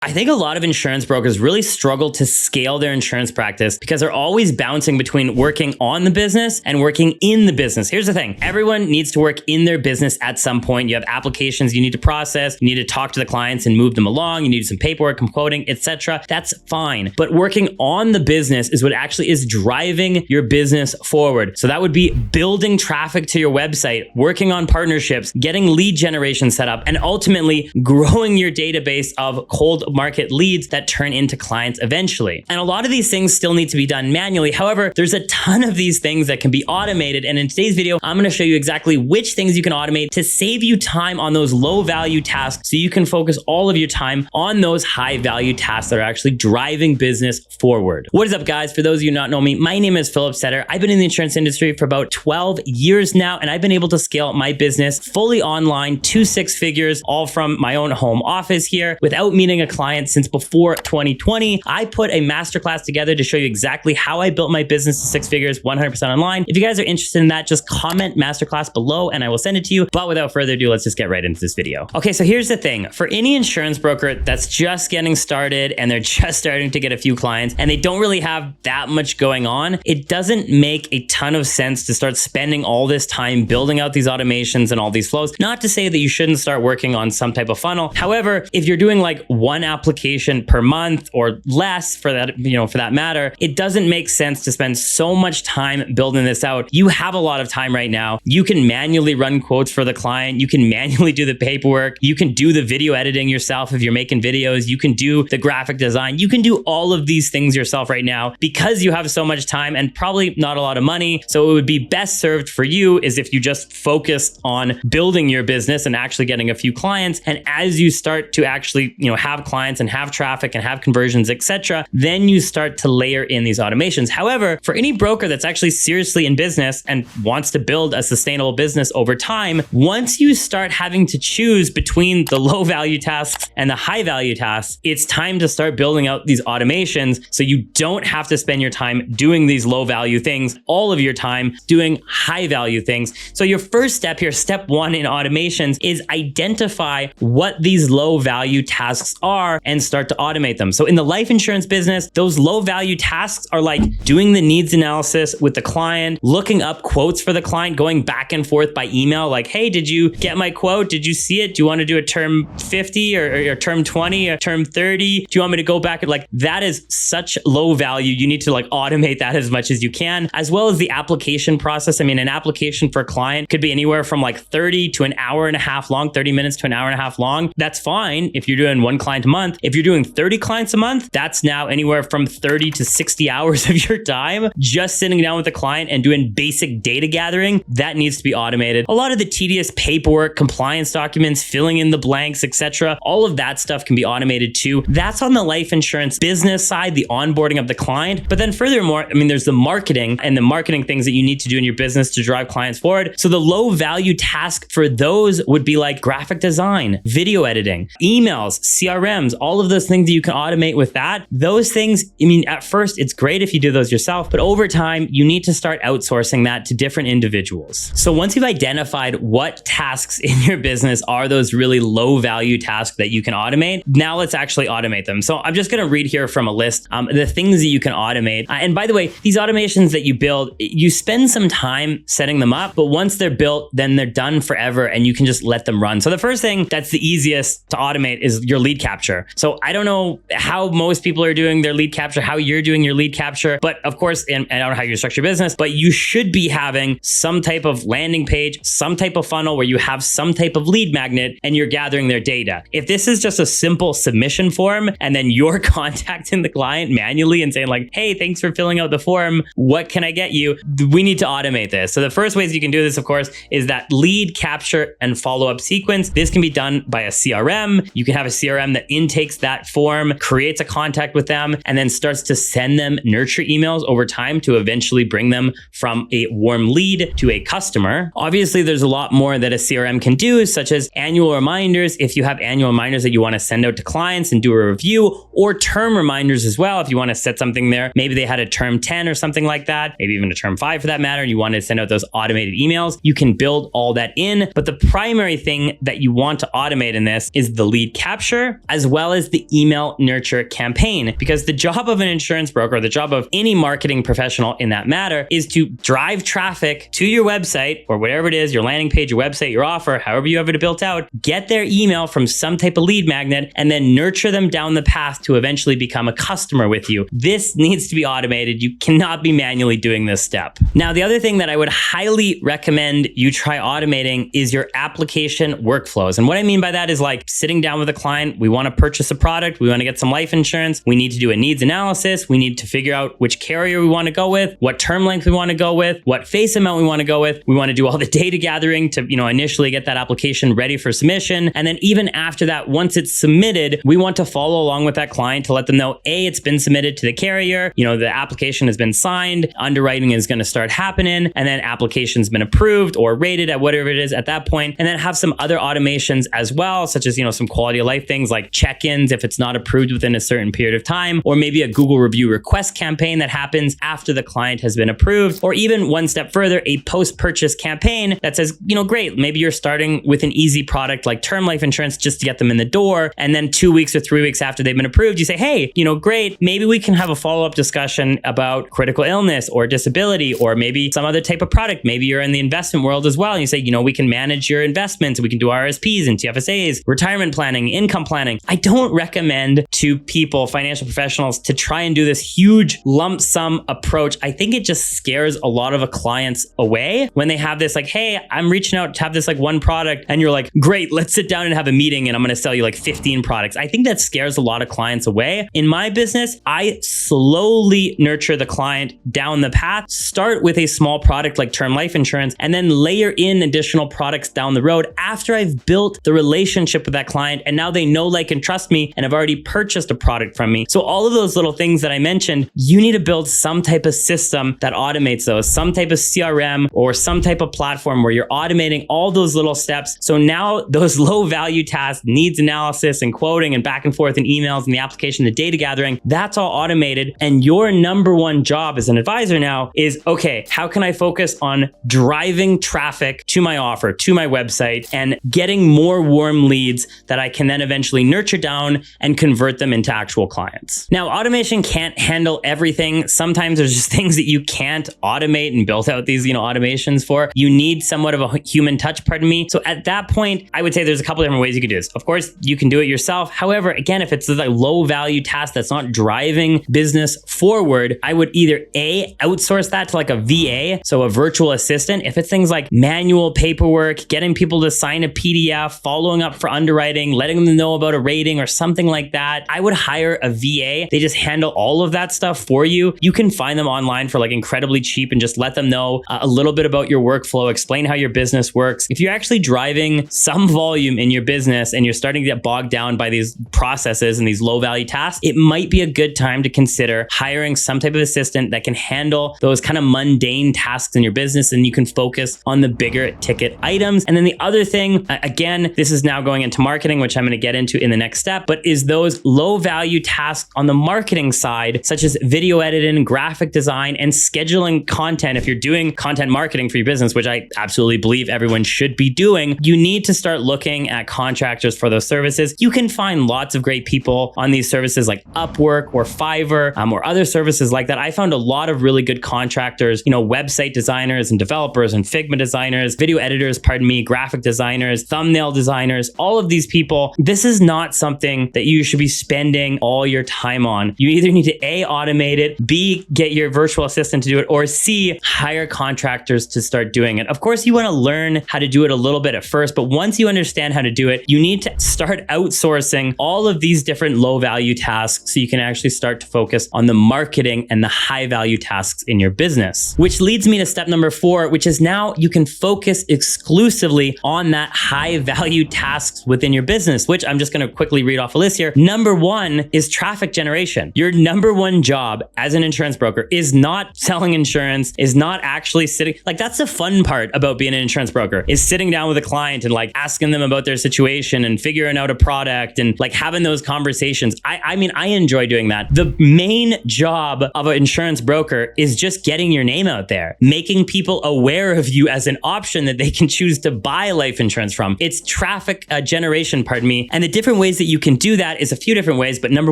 I think a lot of insurance brokers really struggle to scale their insurance practice because they're always bouncing between working on the business and working in the business. Here's the thing. Everyone needs to work in their business at some point. You have applications you need to process. You need to talk to the clients and move them along. You need some paperwork, some quoting, etc. That's fine. But working on the business is what actually is driving your business forward. So that would be building traffic to your website, working on partnerships, getting lead generation set up, and ultimately growing your database of cold market leads that turn into clients eventually. And a lot of these things still need to be done manually. However, there's a ton of these things that can be automated. And in today's video, I'm going to show you exactly which things you can automate to save you time on those low value tasks so you can focus all of your time on those high value tasks that are actually driving business forward. What is up, guys? For those of you who not know me, my name is Philip Setter. I've been in the insurance industry for about 12 years now, and I've been able to scale my business fully online to 6 figures, all from my own home office here without meeting a client since before 2020. I put a masterclass together to show you exactly how I built my business to 6 figures 100% online. If you guys are interested in that, just comment masterclass below and I will send it to you. But without further ado, let's just get right into this video. Okay, so here's the thing. For any insurance broker that's just getting started and they're just starting to get a few clients and they don't really have that much going on, it doesn't make a ton of sense to start spending all this time building out these automations and all these flows. Not to say that you shouldn't start working on some type of funnel. However, if you're doing like one application per month or less for that, for that matter, it doesn't make sense to spend so much time building this out. You have a lot of time right now. You can manually run quotes for the client. You can manually do the paperwork. You can do the video editing yourself if you're making videos. You can do the graphic design. You can do all of these things yourself right now because you have so much time and probably not a lot of money. So it would be best served for you is if you just focused on building your business and actually getting a few clients. And as you start to actually, have clients and have traffic and have conversions, etc., then you start to layer in these automations. However, for any broker that's actually seriously in business and wants to build a sustainable business over time, once you start having to choose between the low value tasks and the high value tasks, it's time to start building out these automations so you don't have to spend your time doing these low value things, all of your time doing high value things. So your first step here, step 1 in automations, is identify what these low value tasks are and start to automate them. So in the life insurance business, those low value tasks are like doing the needs analysis with the client, looking up quotes for the client, going back and forth by email, like, hey, did you get my quote? Did you see it? Do you want to do a term 50 or term 20 or term 30? Do you want me to go back? Like, that is such low value. You need to automate that as much as you can, as well as the application process. I mean, an application for a client could be anywhere from 30 to an hour and a half long, 30 minutes to an hour and a half long. That's fine if you're doing 1 client a month. If you're doing 30 clients a month, that's now anywhere from 30 to 60 hours of your time just sitting down with the client and doing basic data gathering. That needs to be automated. A lot of the tedious paperwork, compliance documents, filling in the blanks, etc., all of that stuff can be automated too. That's on the life insurance business side, the onboarding of the client. But then furthermore, there's the marketing and the marketing things that you need to do in your business to drive clients forward. So the low value task for those would be like graphic design, video editing, emails, CRMs, all of those things that you can automate with that. Those things, at first it's great if you do those yourself, but over time you need to start outsourcing that to different individuals. So once you've identified what tasks in your business are those really low value tasks that you can automate, now let's actually automate them. So I'm just going to read here from a list, the things that you can automate. And by the way, these automations that you build, you spend some time setting them up, but once they're built, then they're done forever and you can just let them run. So the first thing that's the easiest to automate is your lead capture. So I don't know how most people are doing their lead capture, how you're doing your lead capture, but of course, and I don't know how you structure your business, but you should be having some type of landing page, some type of funnel where you have some type of lead magnet and you're gathering their data. If this is just a simple submission form and then you're contacting the client manually and saying hey, thanks for filling out the form, what can I get you? We need to automate this. So the first ways you can do this, of course, is that lead capture and follow-up sequence. This can be done by a CRM. You can have a CRM that intakes that form, creates a contact with them, and then starts to send them nurture emails over time to eventually bring them from a warm lead to a customer. Obviously, there's a lot more that a CRM can do, such as annual reminders. If you have annual reminders that you want to send out to clients and do a review, or term reminders as well. If you want to set something there, maybe they had a term 10 or something like that, maybe even a term 5 for that matter, and you want to send out those automated emails, you can build all that in. But the primary thing that you want to automate in this is the lead capture, as well as the email nurture campaign. Because the job of an insurance broker, the job of any marketing professional in that matter, is to drive traffic to your website or whatever it is, your landing page, your website, your offer, however you have it built out, get their email from some type of lead magnet, and then nurture them down the path to eventually become a customer with you. This needs to be automated. You cannot be manually doing this step. Now, the other thing that I would highly recommend you try automating is your application workflows. And what I mean by that is like sitting down with a client. We want to purchase a product. We want to get some life insurance. We need to do a needs analysis. We need to figure out which carrier we want to go with, what term length we want to go with, what face amount we want to go with. We want to do all the data gathering to, initially get that application ready for submission. And then even after that, once it's submitted, we want to follow along with that client to let them know, A, it's been submitted to the carrier, the application has been signed, underwriting is going to start happening, and then application's been approved or rated at whatever it is at that point. And then have some other automations as well, such as, some quality of life things like check-ins if it's not approved within a certain period of time, or maybe a Google review request campaign that happens after the client has been approved, or even one step further, a post-purchase campaign that says, great, maybe you're starting with an easy product like term life insurance just to get them in the door. And then 2 weeks or 3 weeks after they've been approved, you say, hey, great, maybe we can have a follow-up discussion about critical illness or disability, or maybe some other type of product. Maybe you're in the investment world as well. And you say, we can manage your investments. We can do RSPs and TFSAs, retirement planning, income planning. I don't recommend to people, financial professionals, to try and do this huge lump sum approach. I think it just scares a lot of clients away when they have this like, hey, I'm reaching out to have this like one product. And you're like, great, let's sit down and have a meeting and I'm going to sell you like 15 products. I think that scares a lot of clients away. In my business, I slowly nurture the client down the path, start with a small product like term life insurance, and then layer in additional products down the road after I've built the relationship with that client. And now they know, like, and trust me, and have already purchased a product from me. So all of those little things that I mentioned, you need to build some type of system that automates those, some type of CRM or some type of platform where you're automating all those little steps. So now those low value tasks, needs analysis and quoting and back and forth and emails and the application, the data gathering, that's all automated. And your number one job as an advisor now is, okay, how can I focus on driving traffic to my offer, to my website, and getting more warm leads that I can then eventually nurture down and convert them into actual clients. Now, automation can't handle everything. Sometimes there's just things that you can't automate and build out these, automations for. You need somewhat of a human touch, pardon me. So at that point, I would say there's a couple different ways you could do this. Of course, you can do it yourself. However, again, if it's a low value task that's not driving business forward, I would either A, outsource that to like a VA, so a virtual assistant. If it's things like manual paperwork, getting people to sign a PDF, following up for underwriting, letting them know about a rating or something like that, I would hire a VA. They just handle all of that stuff for you. You can find them online for like incredibly cheap and just let them know a little bit about your workflow, explain how your business works. If you're actually driving some volume in your business and you're starting to get bogged down by these processes and these low value tasks, it might be a good time to consider hiring some type of assistant that can handle those kind of mundane tasks in your business, and you can focus on the bigger ticket items. And then the other thing, again, this is now going into marketing, which I'm going to get into in the next step, but is those low value tasks on the marketing side, such as video editing, graphic design, and scheduling content. If you're doing content marketing for your business, which I absolutely believe everyone should be doing, you need to start looking at contractors for those services. You can find lots of great people on these services like Upwork or Fiverr or other services like that. I found a lot of really good contractors, website designers and developers and Figma designers, video editors, graphic designers, thumbnail designers, all of these people. This is not something that you should be spending all your time on. You either need to A, automate it, B, get your virtual assistant to do it, or C, hire contractors to start doing it. Of course, you want to learn how to do it a little bit at first, but once you understand how to do it, you need to start outsourcing all of these different low value tasks so you can actually start to focus on the marketing and the high value tasks in your business. Which leads me to step number 4, which is now you can focus exclusively on that high value tasks within your business, which I'm just going to quickly read off a list here. Number 1 is traffic generation. Your number 1 job as an insurance broker is not selling insurance, is not actually sitting, like that's the fun part about being an insurance broker, is sitting down with a client and like asking them about their situation and figuring out a product and like having those conversations. I mean, I enjoy doing that. The main job of an insurance broker is just getting your name out there, making people aware of you as an option that they can choose to buy life insurance from. It's traffic generation, and the different ways that you can do that is a few different ways, but number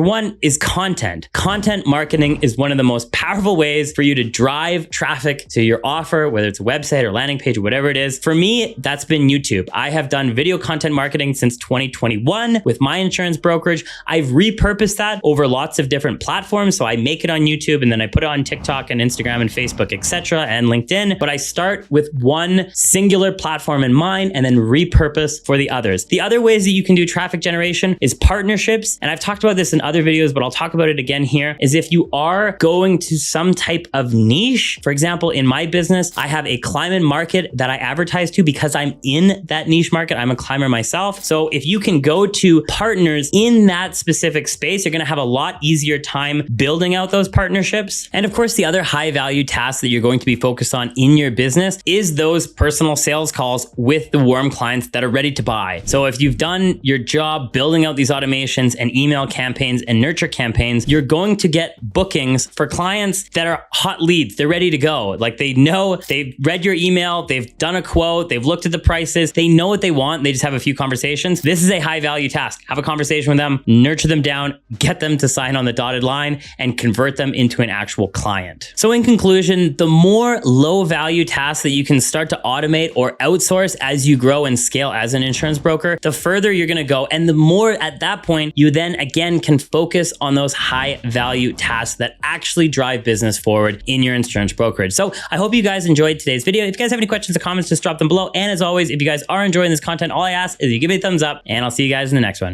one is content. Content marketing is one of the most powerful ways for you to drive traffic to your offer, whether it's a website or landing page or whatever it is. For me, that's been YouTube. I have done video content marketing since 2021 with my insurance brokerage. I've repurposed that over lots of different platforms. So I make it on YouTube and then I put it on TikTok and Instagram and Facebook, etc., and LinkedIn. But I start with one singular platform in mind and then repurpose for the others. The other ways that you can do traffic generation is partnerships. And I've talked about this in other videos, but I'll talk about it again here, is if you are going to some type of niche. For example, in my business, I have a climate market that I advertise to because I'm in that niche market. I'm a climber myself. So if you can go to partners in that specific space, you're going to have a lot easier time building out those partnerships. And of course, the other high value task that you're going to be focused on in your business is those personal sales calls with the warm clients that are ready to buy. So if you've done your job building out these automations and email campaigns and nurture campaigns, you're going to get bookings for clients that are hot leads. They're ready to go. Like they know, they've read your email, they've done a quote, they've looked at the prices, they know what they want. They just have a few conversations. This is a high value task. Have a conversation with them, nurture them down, get them to sign on the dotted line and convert them into an actual client. So in conclusion, the more low value tasks that you can start to automate or outsource as you grow and scale as an insurance broker, the further you're going to go. And the more at that point, you then again can focus on those high value tasks that actually drive business forward in your insurance brokerage. So I hope you guys enjoyed today's video. If you guys have any questions or comments, just drop them below. And as always, if you guys are enjoying this content, all I ask is you give me a thumbs up and I'll see you guys in the next one.